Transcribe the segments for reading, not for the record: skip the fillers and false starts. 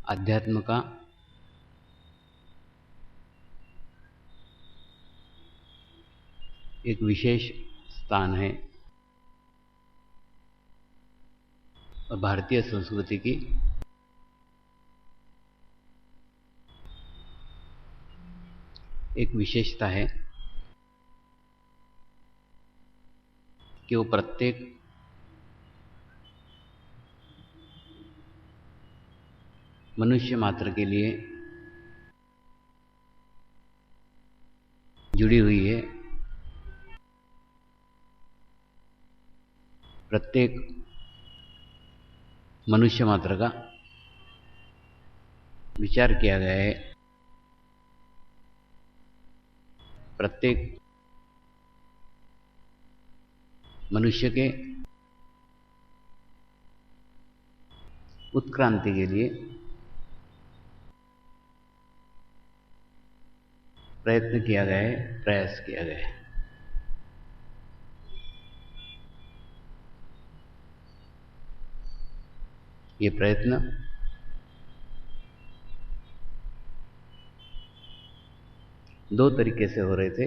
अध्यात्म का एक विशेष स्थान है और भारतीय संस्कृति की एक विशेषता है कि वो प्रत्येक मनुष्य मात्र के लिए जुड़ी हुई है। प्रत्येक मनुष्य मात्र का विचार किया गया है। प्रत्येक मनुष्य के उत्क्रांति के लिए प्रयत्न किया गया है, प्रयास किया गया है। ये प्रयत्न दो तरीके से हो रहे थे,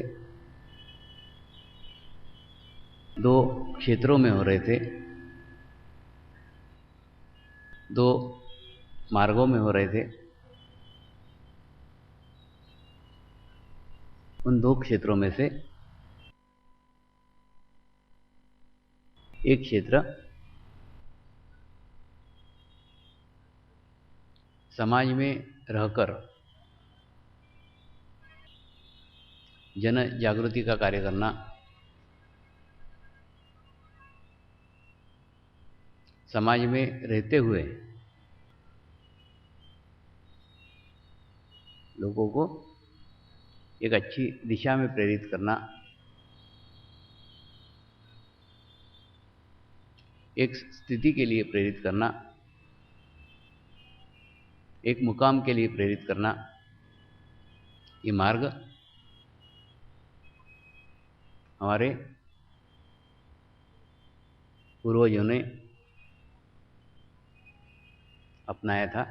दो क्षेत्रों में हो रहे थे, दो मार्गों में हो रहे थे। उन दो क्षेत्रों में से एक क्षेत्र समाज में रहकर जन जागृति का कार्य करना, समाज में रहते हुए लोगों को एक अच्छी दिशा में प्रेरित करना, एक स्थिति के लिए प्रेरित करना, एक मुकाम के लिए प्रेरित करना, ये मार्ग हमारे पूर्वजों ने अपनाया था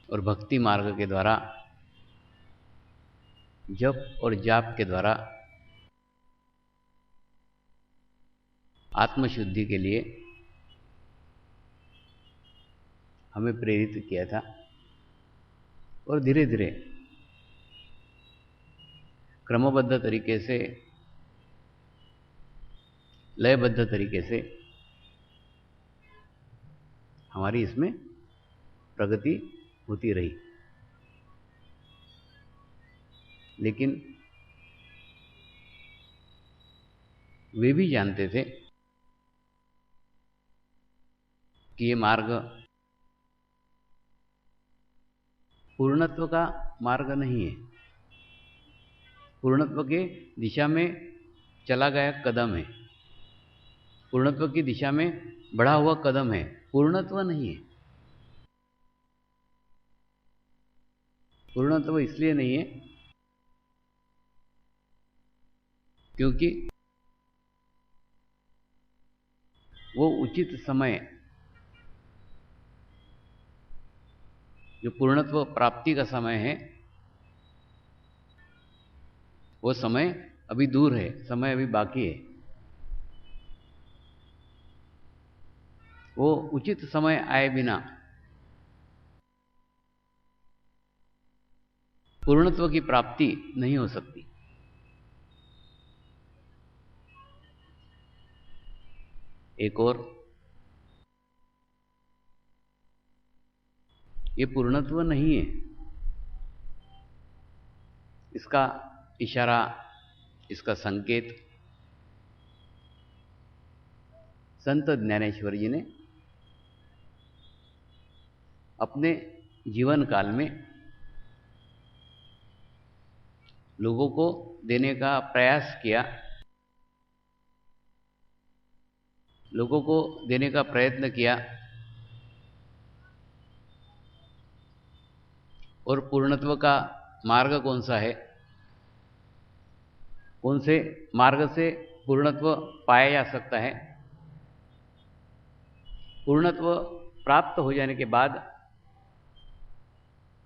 और भक्ति मार्ग के द्वारा, जप और जाप के द्वारा आत्मशुद्धि के लिए हमें प्रेरित किया था। और धीरे धीरे क्रमबद्ध तरीके से, लयबद्ध तरीके से हमारी इसमें प्रगति होती रही। लेकिन वे भी जानते थे कि ये मार्ग पूर्णत्व का मार्ग नहीं है, पूर्णत्व के दिशा में चला गया कदम है, पूर्णत्व की दिशा में बढ़ा हुआ कदम है, पूर्णत्व नहीं है। पूर्णत्व इसलिए नहीं है क्योंकि वो उचित समय, जो पूर्णत्व प्राप्ति का समय है, वो समय अभी दूर है, समय अभी बाकी है। वो उचित समय आए बिना पूर्णत्व की प्राप्ति नहीं हो सकती। एक और, ये पूर्णत्व नहीं है, इसका इशारा, इसका संकेत संत ज्ञानेश्वर जी ने अपने जीवन काल में लोगों को देने का प्रयास किया, लोगों को देने का प्रयत्न किया। और पूर्णत्व का मार्ग कौन सा है, कौन से मार्ग से पूर्णत्व पाया जा सकता है? पूर्णत्व प्राप्त हो जाने के बाद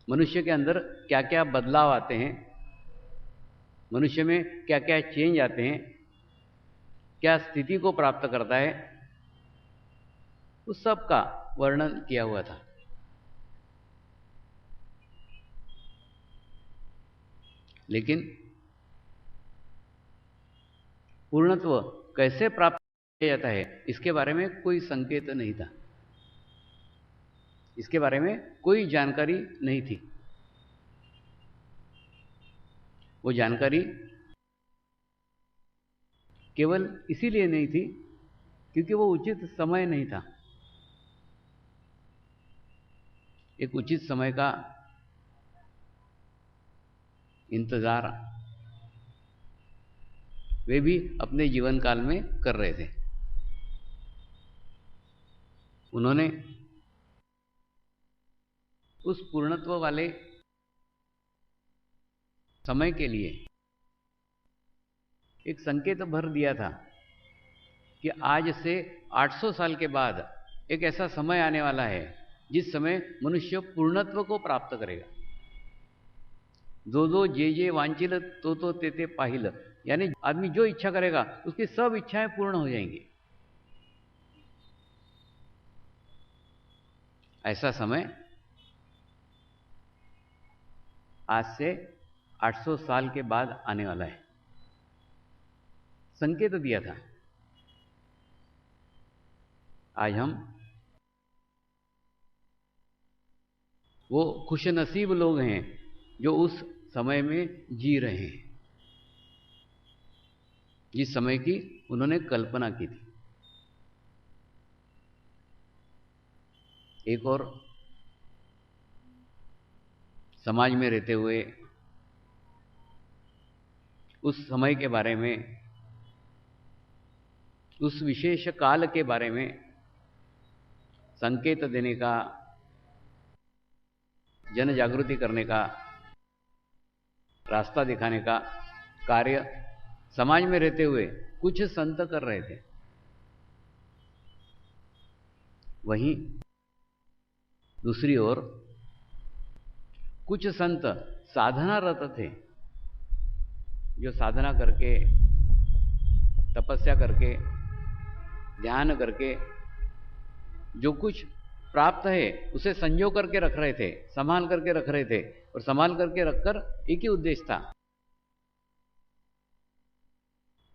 मनुष्य के अंदर क्या क्या बदलाव आते हैं, मनुष्य में क्या क्या चेंज आते हैं, क्या स्थिति को प्राप्त करता है, उस सब का वर्णन किया हुआ था। लेकिन पूर्णत्व कैसे प्राप्त किया जाता है इसके बारे में कोई संकेत नहीं था, इसके बारे में कोई जानकारी नहीं थी। वो जानकारी केवल इसीलिए नहीं थी क्योंकि वो उचित समय नहीं था। एक उचित समय का इंतजार वे भी अपने जीवन काल में कर रहे थे। उन्होंने उस पूर्णत्व वाले समय के लिए एक संकेत भर दिया था कि आज से 800 साल के बाद एक ऐसा समय आने वाला है जिस समय मनुष्य पूर्णत्व को प्राप्त करेगा। जो जो जे जे वांछिल तो ते ते पाहिल, यानी आदमी जो इच्छा करेगा उसकी सब इच्छाएं पूर्ण हो जाएंगी। ऐसा समय आज से 800 साल के बाद आने वाला है, संकेत दिया था। आज हम वो खुशनसीब लोग हैं जो उस समय में जी रहे हैं जिस समय की उन्होंने कल्पना की थी। एक और समाज में रहते हुए उस समय के बारे में, उस विशेष काल के बारे में संकेत देने का, जन जागृति करने का, रास्ता दिखाने का कार्य समाज में रहते हुए कुछ संत कर रहे थे। वहीं दूसरी ओर कुछ संत साधनारत थे, जो साधना करके, तपस्या करके, ध्यान करके जो कुछ प्राप्त है उसे संजो करके रख रहे थे, संभाल करके रख रहे थे। और संभाल करके रखकर एक ही उद्देश्य था,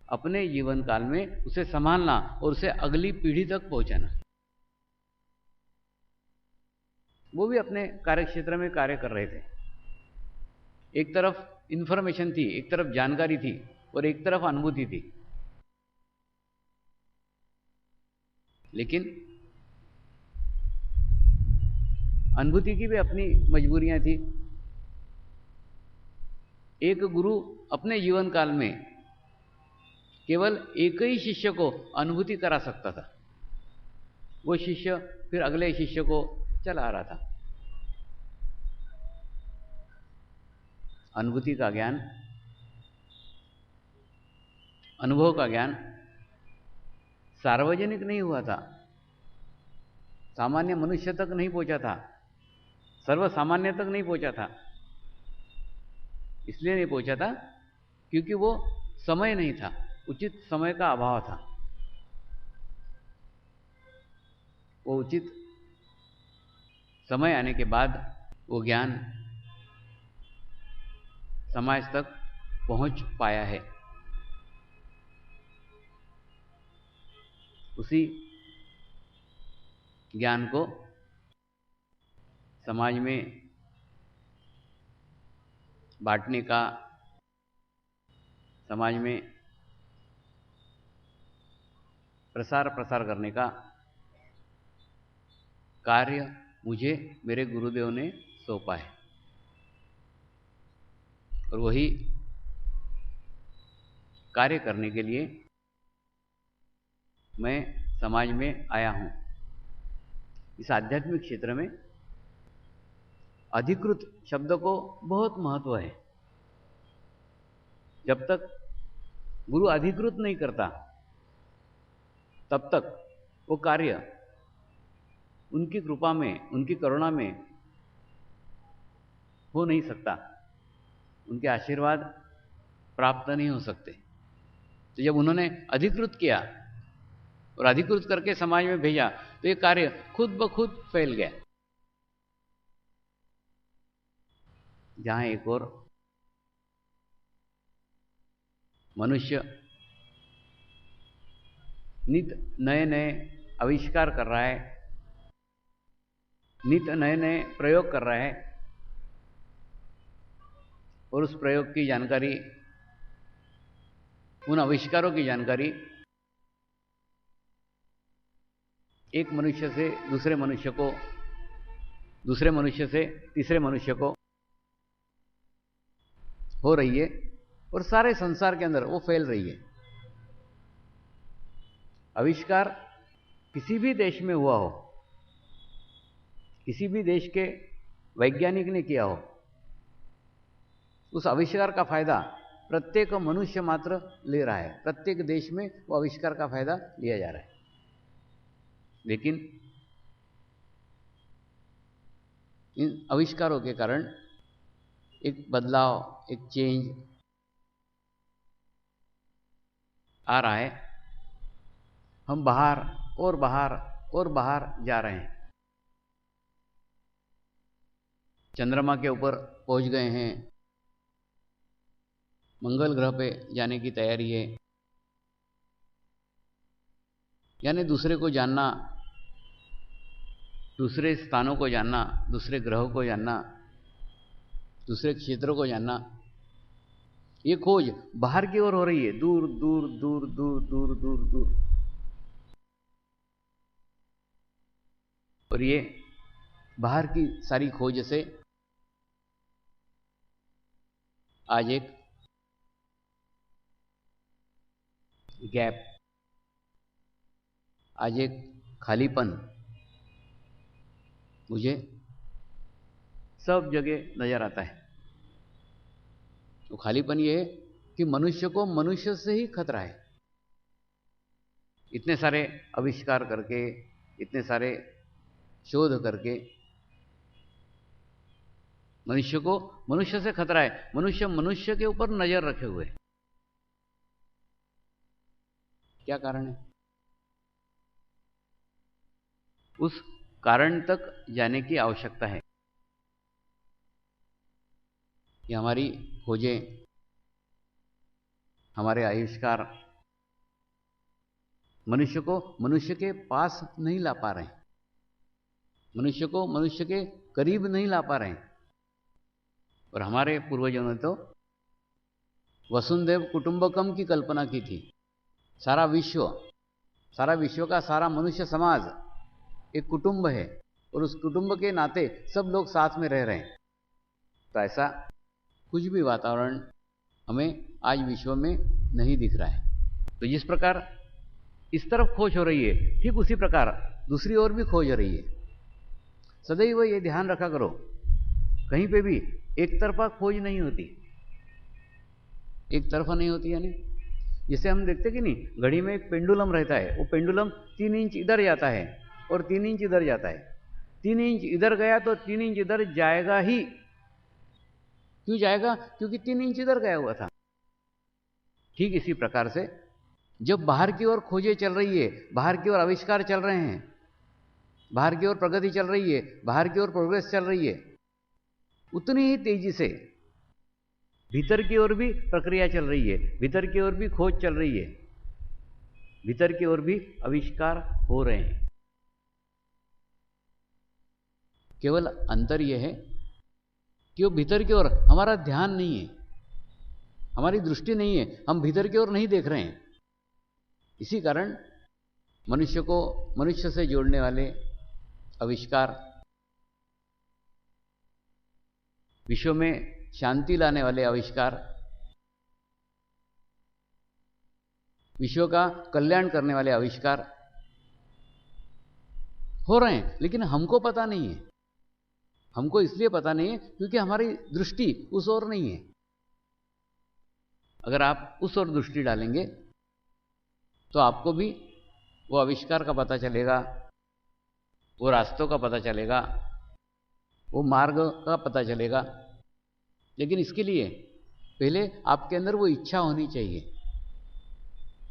अपने जीवन काल में उसे संभालना और उसे अगली पीढ़ी तक पहुंचाना। वो भी अपने कार्य क्षेत्र में कार्य कर रहे थे। एक तरफ इंफॉर्मेशन थी, एक तरफ जानकारी थी और एक तरफ अनुभूति थी। लेकिन अनुभूति की भी अपनी मजबूरियां थी। एक गुरु अपने जीवन काल में केवल एक ही शिष्य को अनुभूति करा सकता था, वो शिष्य फिर अगले शिष्य को चला रहा था। अनुभूति का ज्ञान, अनुभव का ज्ञान सार्वजनिक नहीं हुआ था, सामान्य मनुष्य तक नहीं पहुंचा था, सर्व सामान्य तक नहीं पहुंचा था। इसलिए नहीं पहुंचा था क्योंकि वो समय नहीं था, उचित समय का अभाव था। वो उचित समय आने के बाद वो ज्ञान समाज तक पहुंच पाया है। उसी ज्ञान को समाज में बांटने का, समाज में प्रसार करने का कार्य मुझे मेरे गुरुदेव ने सौंपा है। और वही कार्य करने के लिए मैं समाज में आया हूं। इस आध्यात्मिक क्षेत्र में अधिकृत शब्द को बहुत महत्व है। जब तक गुरु अधिकृत नहीं करता तब तक वो कार्य उनकी कृपा में, उनकी करुणा में हो नहीं सकता, उनके आशीर्वाद प्राप्त नहीं हो सकते। तो जब उन्होंने अधिकृत किया और अधिकृत करके समाज में भेजा तो ये कार्य खुद ब खुद फैल गया। जहां एक और मनुष्य नित नए नए आविष्कार कर रहा है, नित नए नए प्रयोग कर रहा है, और उस प्रयोग की जानकारी, उन आविष्कारों की जानकारी एक मनुष्य से दूसरे मनुष्य को, दूसरे मनुष्य से तीसरे मनुष्य को हो रही है और सारे संसार के अंदर वो फैल रही है। आविष्कार किसी भी देश में हुआ हो, किसी भी देश के वैज्ञानिक ने किया हो, उस आविष्कार का फायदा प्रत्येक मनुष्य मात्र ले रहा है। प्रत्येक देश में वो आविष्कार का फायदा लिया जा रहा है। लेकिन इन आविष्कारों के कारण एक बदलाव, एक चेंज आ रहा है। हम बाहर और बाहर और बाहर जा रहे हैं। चंद्रमा के ऊपर पहुंच गए हैं, मंगल ग्रह पे जाने की तैयारी है। यानी दूसरे को जानना, दूसरे स्थानों को जानना, दूसरे ग्रहों को जानना, दूसरे क्षेत्रों को जानना, ये खोज बाहर की ओर हो रही है, दूर दूर दूर दूर दूर दूर दूर। और ये बाहर की सारी खोज से आज एक गैप, आज एक खालीपन मुझे सब जगह नजर आता है। तो खालीपन ये है कि मनुष्य को मनुष्य से ही खतरा है। इतने सारे आविष्कार करके, इतने सारे शोध करके मनुष्य को मनुष्य से खतरा है। मनुष्य मनुष्य के ऊपर नजर रखे हुए। क्या कारण है? उस कारण तक जाने की आवश्यकता है कि हमारी खोजें, हमारे आविष्कार मनुष्य को मनुष्य के पास नहीं ला पा रहे हैं, मनुष्य को मनुष्य के करीब नहीं ला पा रहे हैं। और हमारे पूर्वजों ने तो वसुंधैव कुटुंबकम की कल्पना की थी। सारा विश्व का सारा मनुष्य समाज एक कुटुंब है और उस कुटुंब के नाते सब लोग साथ में रह रहे हैं। तो ऐसा कुछ भी वातावरण हमें आज विश्व में नहीं दिख रहा है। तो जिस प्रकार इस तरफ खोज हो रही है, ठीक उसी प्रकार दूसरी ओर भी खोज हो रही है। सदैव ये ध्यान रखा करो, कहीं पे भी एक तरफा खोज नहीं होती। एक तरफा नहीं होती यानी जैसे हम देखते कि नहीं, घड़ी में एक पेंडुलम रहता है, वो पेंडुलम 3 इंच इधर जाता है और 3 इंच इधर जाता है। 3 इंच इधर गया तो 3 इंच इधर जाएगा ही। क्यों जाएगा? क्योंकि 3 इंच इधर गया हुआ था। ठीक इसी प्रकार से जब बाहर की ओर खोजें चल रही है, बाहर की ओर आविष्कार चल रहे हैं, बाहर की ओर प्रगति चल रही है, बाहर की ओर प्रोग्रेस चल रही है, उतनी ही तेजी से भीतर की ओर भी प्रक्रिया चल रही है, भीतर की ओर भी खोज चल रही है, भीतर की ओर भी आविष्कार हो रहे हैं। केवल अंतर यह है कि वो भीतर की ओर हमारा ध्यान नहीं है, हमारी दृष्टि नहीं है, हम भीतर की ओर नहीं देख रहे हैं। इसी कारण मनुष्य को मनुष्य से जोड़ने वाले आविष्कार, विश्व में शांति लाने वाले आविष्कार, विश्व का कल्याण करने वाले आविष्कार हो रहे हैं, लेकिन हमको पता नहीं है। हमको इसलिए पता नहीं है क्योंकि हमारी दृष्टि उस ओर नहीं है। अगर आप उस ओर दृष्टि डालेंगे तो आपको भी वो आविष्कार का पता चलेगा, वो रास्तों का पता चलेगा, वो मार्ग का पता चलेगा। लेकिन इसके लिए पहले आपके अंदर वो इच्छा होनी चाहिए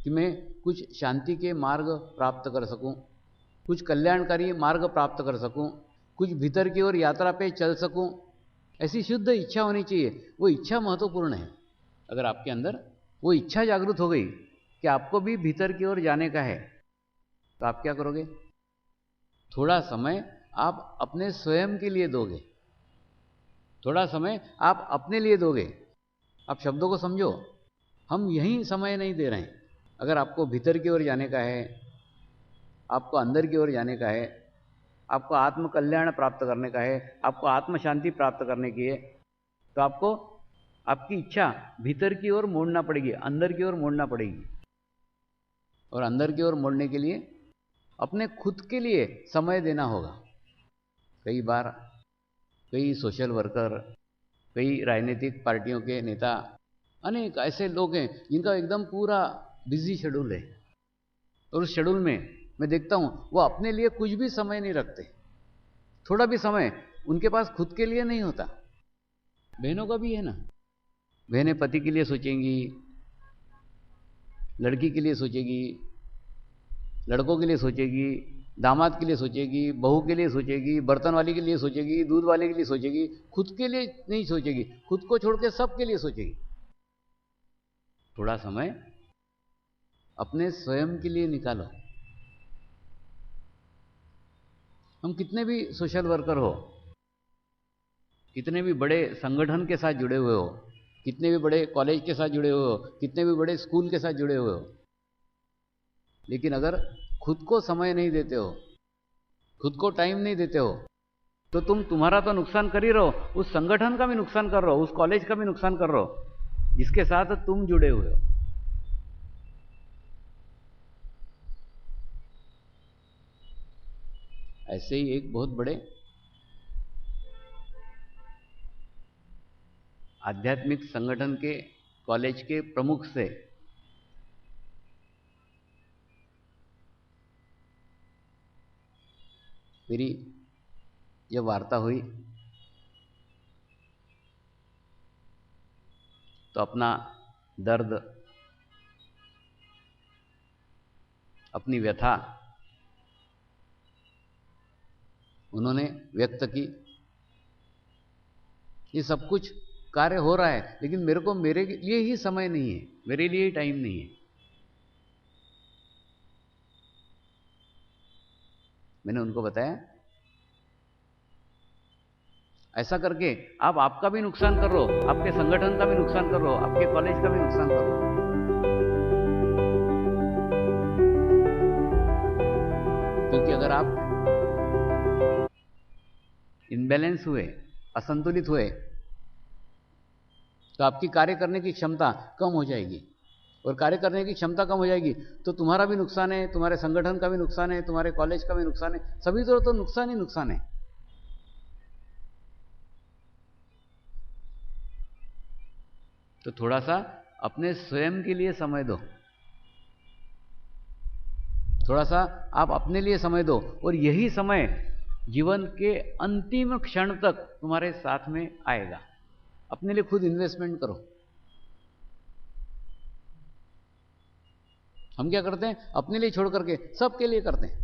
कि मैं कुछ शांति के मार्ग प्राप्त कर सकूं, कुछ कल्याणकारी मार्ग प्राप्त कर सकूं, कुछ भीतर की ओर यात्रा पे चल सकूं। ऐसी शुद्ध इच्छा होनी चाहिए। वो इच्छा महत्वपूर्ण है। अगर आपके अंदर वो इच्छा जागृत हो गई कि आपको भी भीतर की ओर जाने का है, तो आप क्या करोगे? थोड़ा समय आप अपने स्वयं के लिए दोगे, थोड़ा समय आप अपने लिए दोगे। आप शब्दों को समझो, हम यहीं समय नहीं दे रहे हैं। अगर आपको भीतर की ओर जाने का है, आपको अंदर की ओर जाने का है, आपको आत्म कल्याण प्राप्त करने का है, आपको आत्म शांति प्राप्त करने की है, तो आपको आपकी इच्छा भीतर की ओर मोड़ना पड़ेगी, अंदर की ओर मोड़ना पड़ेगी। और अंदर की ओर मोड़ने के लिए अपने खुद के लिए समय देना होगा। कई बार कई सोशल वर्कर, कई राजनीतिक पार्टियों के नेता, अनेक ऐसे लोग हैं जिनका एकदम पूरा बिजी शेड्यूल है, और उस शेड्यूल में मैं देखता हूं वो अपने लिए कुछ भी समय नहीं रखते। थोड़ा भी समय उनके पास खुद के लिए नहीं होता। बहनों का भी है ना, बहनें पति के लिए सोचेंगी, लड़की के लिए सोचेगी, लड़कों के लिए सोचेगी, दामाद के लिए सोचेगी, बहू के लिए सोचेगी, बर्तन वाली के लिए सोचेगी, दूध वाले के लिए सोचेगी, खुद के लिए नहीं सोचेगी। खुद को छोड़ के सबके लिए सोचेगी। थोड़ा समय अपने स्वयं के लिए निकालो। हम कितने भी सोशल वर्कर हो, कितने भी बड़े संगठन के साथ जुड़े हुए हो, कितने भी बड़े कॉलेज के साथ जुड़े हुए हो, कितने भी बड़े स्कूल के साथ जुड़े हुए हो, लेकिन अगर खुद को समय नहीं देते हो, खुद को टाइम नहीं देते हो, तो तुम्हारा तो नुकसान कर ही रहो, उस संगठन का भी नुकसान कर रहे हो, उस कॉलेज का भी नुकसान कर रहे हो जिसके साथ तुम जुड़े हुए हो। ऐसे ही एक बहुत बड़े आध्यात्मिक संगठन के कॉलेज के प्रमुख से मेरी जब वार्ता हुई, तो अपना दर्द, अपनी व्यथा उन्होंने व्यक्त की। ये सब कुछ कार्य हो रहा है, लेकिन मेरे को मेरे लिए ही समय नहीं है, मेरे लिए ही टाइम नहीं है। मैंने उनको बताया, ऐसा करके आप आपका भी नुकसान कर रहे हो, आपके संगठन का भी नुकसान कर रहे हो, आपके कॉलेज का भी नुकसान कर रहे हो। क्योंकि अगर आप इनबैलेंस हुए, असंतुलित हुए, तो आपकी कार्य करने की क्षमता कम हो जाएगी, और कार्य करने की क्षमता कम हो जाएगी तो तुम्हारा भी नुकसान है, तुम्हारे संगठन का भी नुकसान है, तुम्हारे कॉलेज का भी नुकसान है, सभी तो नुकसान ही नुकसान है। तो थोड़ा सा अपने स्वयं के लिए समय दो, थोड़ा सा आप अपने लिए समय दो, और यही समय जीवन के अंतिम क्षण तक तुम्हारे साथ में आएगा। अपने लिए खुद इन्वेस्टमेंट करो। हम क्या करते हैं? अपने लिए छोड़ करके सबके लिए करते हैं।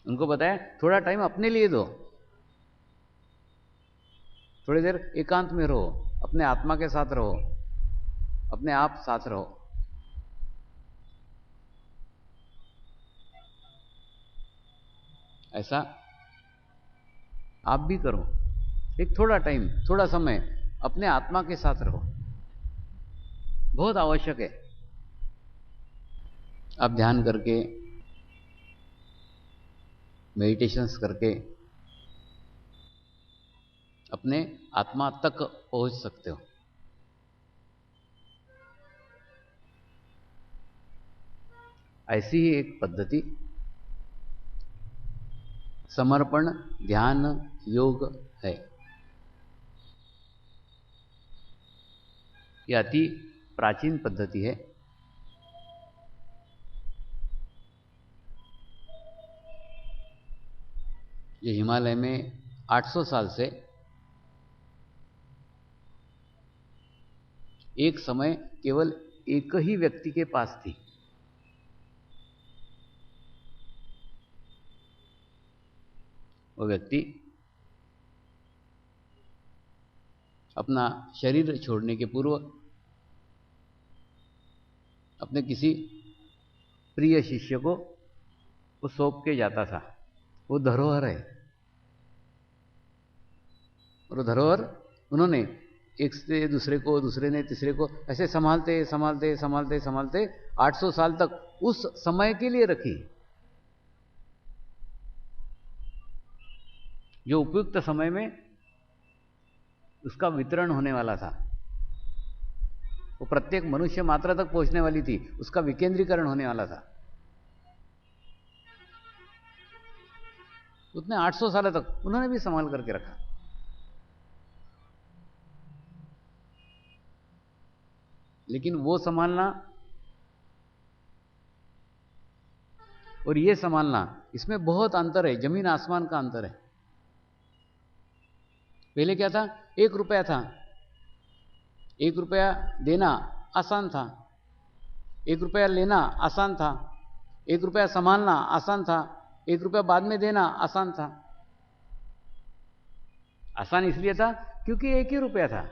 उनको बताया थोड़ा टाइम अपने लिए दो, थोड़ी देर एकांत में रहो, अपने आत्मा के साथ रहो, अपने आप साथ रहो। ऐसा आप भी करो। एक थोड़ा टाइम, थोड़ा समय अपने आत्मा के साथ रहो, बहुत आवश्यक है। आप ध्यान करके, मेडिटेशंस करके अपने आत्मा तक पहुंच सकते हो। ऐसी ही एक पद्धति समर्पण ध्यान योग है। यह अति प्राचीन पद्धति है। जो हिमालय में 800 साल से एक समय केवल एक ही व्यक्ति के पास थी। वो व्यक्ति अपना शरीर छोड़ने के पूर्व अपने किसी प्रिय शिष्य को वो सौंप के जाता था। वो धरोहर है, और धरोहर उन्होंने एक से दूसरे को, दूसरे ने तीसरे को, ऐसे संभालते संभालते संभालते संभालते 800 साल तक उस समय के लिए रखी जो उपयुक्त समय में उसका वितरण होने वाला था। वो प्रत्येक मनुष्य मात्रा तक पहुंचने वाली थी, उसका विकेंद्रीकरण होने वाला था। उतने 800 साल तक उन्होंने भी संभाल करके रखा। लेकिन वो संभालना और ये संभालना, इसमें बहुत अंतर है, जमीन आसमान का अंतर है। पहले क्या था, 1 रुपया था, 1 रुपया देना आसान था, 1 रुपया लेना आसान था, 1 रुपया संभालना आसान था, 1 रुपया बाद में देना आसान था। आसान इसलिए था क्योंकि 1 ही रुपया था।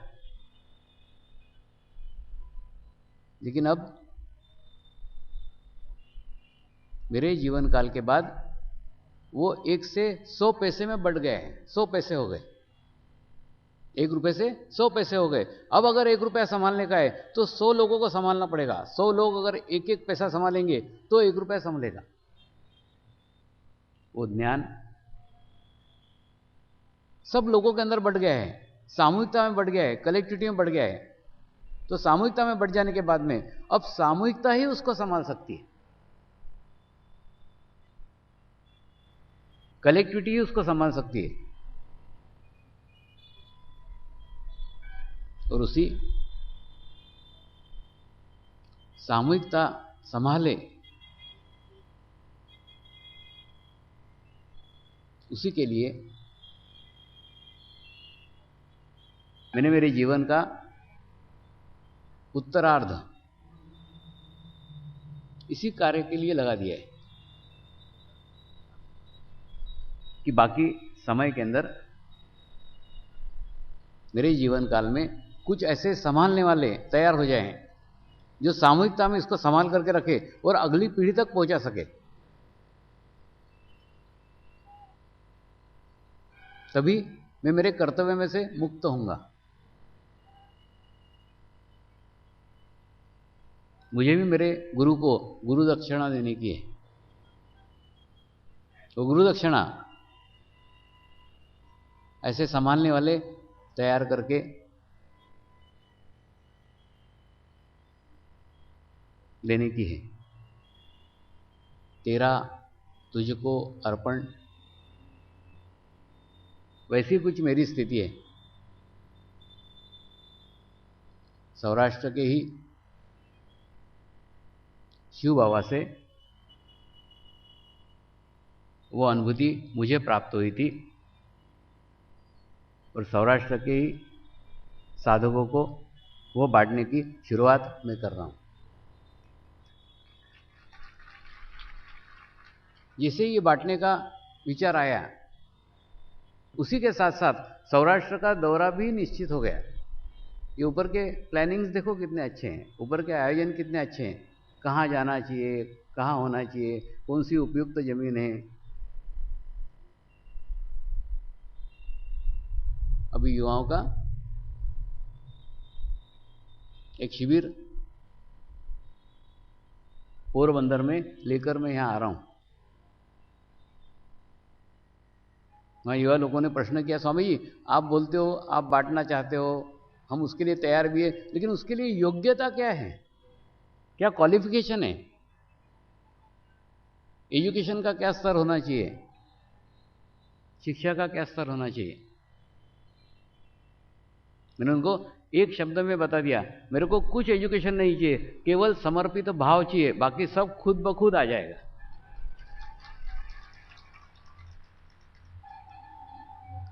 लेकिन अब मेरे जीवन काल के बाद वो 1 से 100 पैसे में बढ़ गए हैं, 100 पैसे हो गए, 1 रुपए से 100 पैसे हो गए। अब अगर 1 रुपया संभालने का है तो 100 लोगों को संभालना पड़ेगा। 100 लोग अगर 1-1 पैसा संभालेंगे तो 1 रुपया संभलेगा। वो ज्ञान सब लोगों के अंदर बढ़ गया है, सामूहिकता में बढ़ गया है, कलेक्टिविटी में बढ़ गया है। तो सामूहिकता में बढ़ जाने के बाद में अब सामूहिकता ही उसको संभाल सकती है, कलेक्टिविटी ही उसको संभाल सकती है। और उसी सामूहिकता संभाले, उसी के लिए मैंने मेरे जीवन का उत्तरार्ध इसी कार्य के लिए लगा दिया है कि बाकी समय के अंदर मेरे जीवन काल में कुछ ऐसे संभालने वाले तैयार हो जाएं जो सामूहिकता में इसको संभाल करके रखे और अगली पीढ़ी तक पहुंचा सके। तभी मैं मेरे कर्तव्य में से मुक्त होऊंगा। मुझे भी मेरे गुरु को गुरु दक्षिणा देने की है। तो गुरु दक्षिणा ऐसे संभालने वाले तैयार करके लेने की है। तेरा तुझको अर्पण, वैसी कुछ मेरी स्थिति है। सौराष्ट्र के ही शिव बाबा से वो अनुभूति मुझे प्राप्त हुई थी और सौराष्ट्र के ही साधकों को वो बांटने की शुरुआत मैं कर रहा हूं। जिसे ये बांटने का विचार आया, उसी के साथ साथ सौराष्ट्र का दौरा भी निश्चित हो गया। ये ऊपर के प्लानिंग्स देखो कितने अच्छे हैं, ऊपर के आयोजन कितने अच्छे हैं, कहाँ जाना चाहिए, कहाँ होना चाहिए, कौन सी उपयुक्त जमीन है। अभी युवाओं का एक शिविर पोरबंदर में लेकर मैं यहाँ आ रहा हूँ। वहाँ युवा लोगों ने प्रश्न किया, स्वामी जी आप बोलते हो आप बांटना चाहते हो, हम उसके लिए तैयार भी है, लेकिन उसके लिए योग्यता क्या है, क्या क्वालिफिकेशन है, एजुकेशन का क्या स्तर होना चाहिए, शिक्षा का क्या स्तर होना चाहिए। मैंने उनको एक शब्द में बता दिया, मेरे को कुछ एजुकेशन नहीं चाहिए, केवल समर्पित भाव चाहिए, बाकी सब खुद ब खुद आ जाएगा।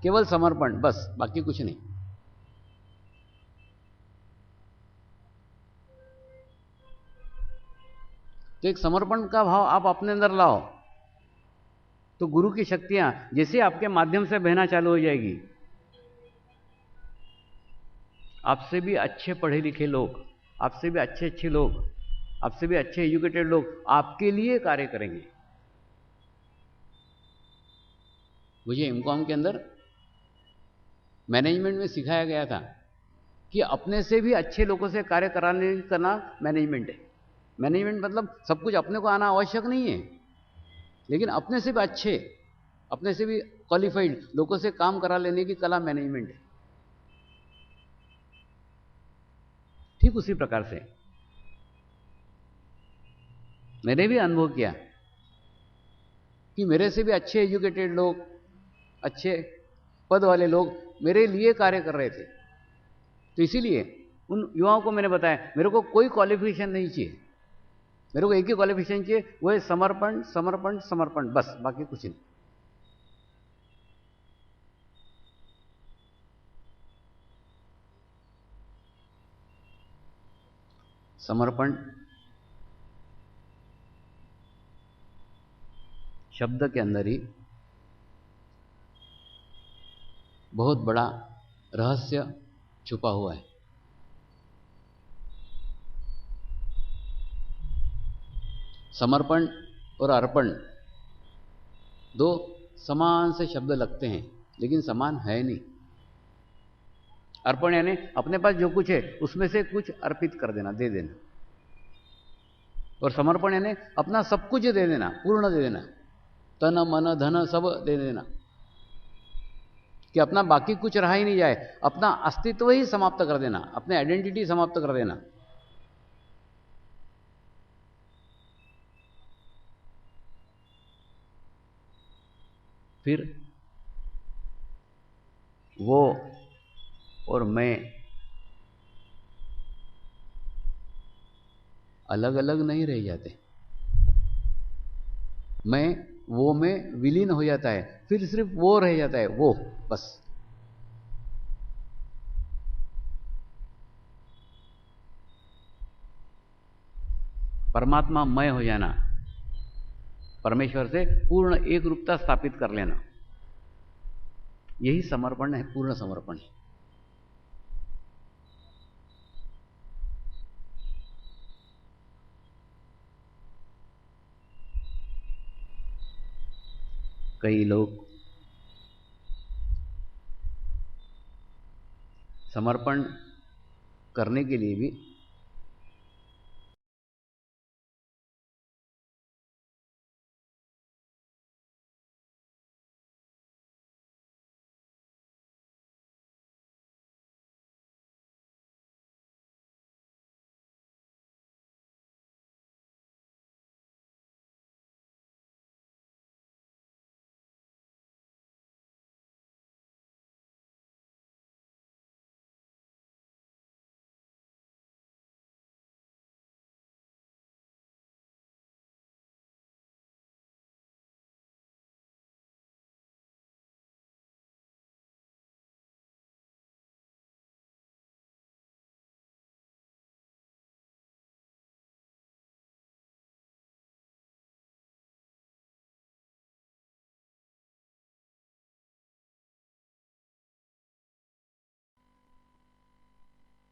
केवल समर्पण, बस, बाकी कुछ नहीं। तो एक समर्पण का भाव आप अपने अंदर लाओ, तो गुरु की शक्तियां जैसे आपके माध्यम से बहना चालू हो जाएगी। आपसे भी अच्छे पढ़े लिखे लोग, आपसे भी अच्छे अच्छे लोग, आपसे भी अच्छे एजुकेटेड लोग आपके लिए कार्य करेंगे। मुझे एमकॉम के अंदर मैनेजमेंट में सिखाया गया था कि अपने से भी अच्छे लोगों से कार्य कराने करना मैनेजमेंट है। मैनेजमेंट मतलब सब कुछ अपने को आना आवश्यक नहीं है, लेकिन अपने से भी अच्छे, अपने से भी क्वालिफाइड लोगों से काम करा लेने की कला मैनेजमेंट है। ठीक उसी प्रकार से मैंने भी अनुभव किया कि मेरे से भी अच्छे एजुकेटेड लोग, अच्छे पद वाले लोग मेरे लिए कार्य कर रहे थे। तो इसीलिए उन युवाओं को मैंने बताया, मेरे को कोई क्वालिफिकेशन नहीं चाहिए, मेरे को एक ही क्वालिफिकेशन चाहिए, वो है समर्पण, समर्पण, समर्पण, बस, बाकी कुछ नहीं। समर्पण शब्द के अंदर ही बहुत बड़ा रहस्य छुपा हुआ है। समर्पण और अर्पण दो समान से शब्द लगते हैं, लेकिन समान है नहीं। अर्पण यानी अपने पास जो कुछ है उसमें से कुछ अर्पित कर देना, दे देना। और समर्पण यानी अपना सब कुछ दे देना, पूर्ण दे देना, तन मन धन सब दे देना, कि अपना बाकी कुछ रहा ही नहीं जाए, अपना अस्तित्व ही समाप्त कर देना, अपने आइडेंटिटी समाप्त कर देना। फिर वो और मैं अलग अलग नहीं रह जाते, मैं वो में विलीन हो जाता है, फिर सिर्फ वो रह जाता है, वो बस। परमात्मा मय हो जाना, परमेश्वर से पूर्ण एक रूपता स्थापित कर लेना, यही समर्पण है, पूर्ण समर्पण है। कई लोग समर्पण करने के लिए भी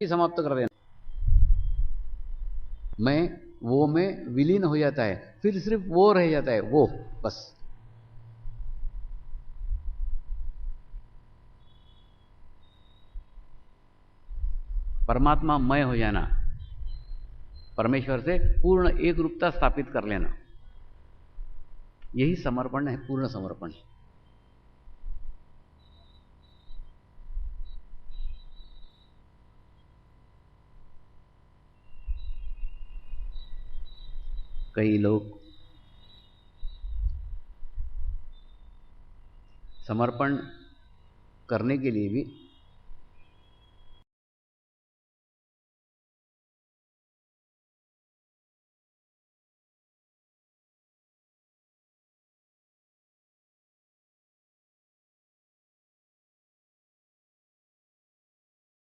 समाप्त कर देना, मैं वो में विलीन हो जाता है, फिर सिर्फ वो रह जाता है, वो बस। परमात्मा मय हो जाना, परमेश्वर से पूर्ण एक रूपता स्थापित कर लेना, यही समर्पण है, पूर्ण समर्पण है। कई लोग समर्पण करने के लिए भी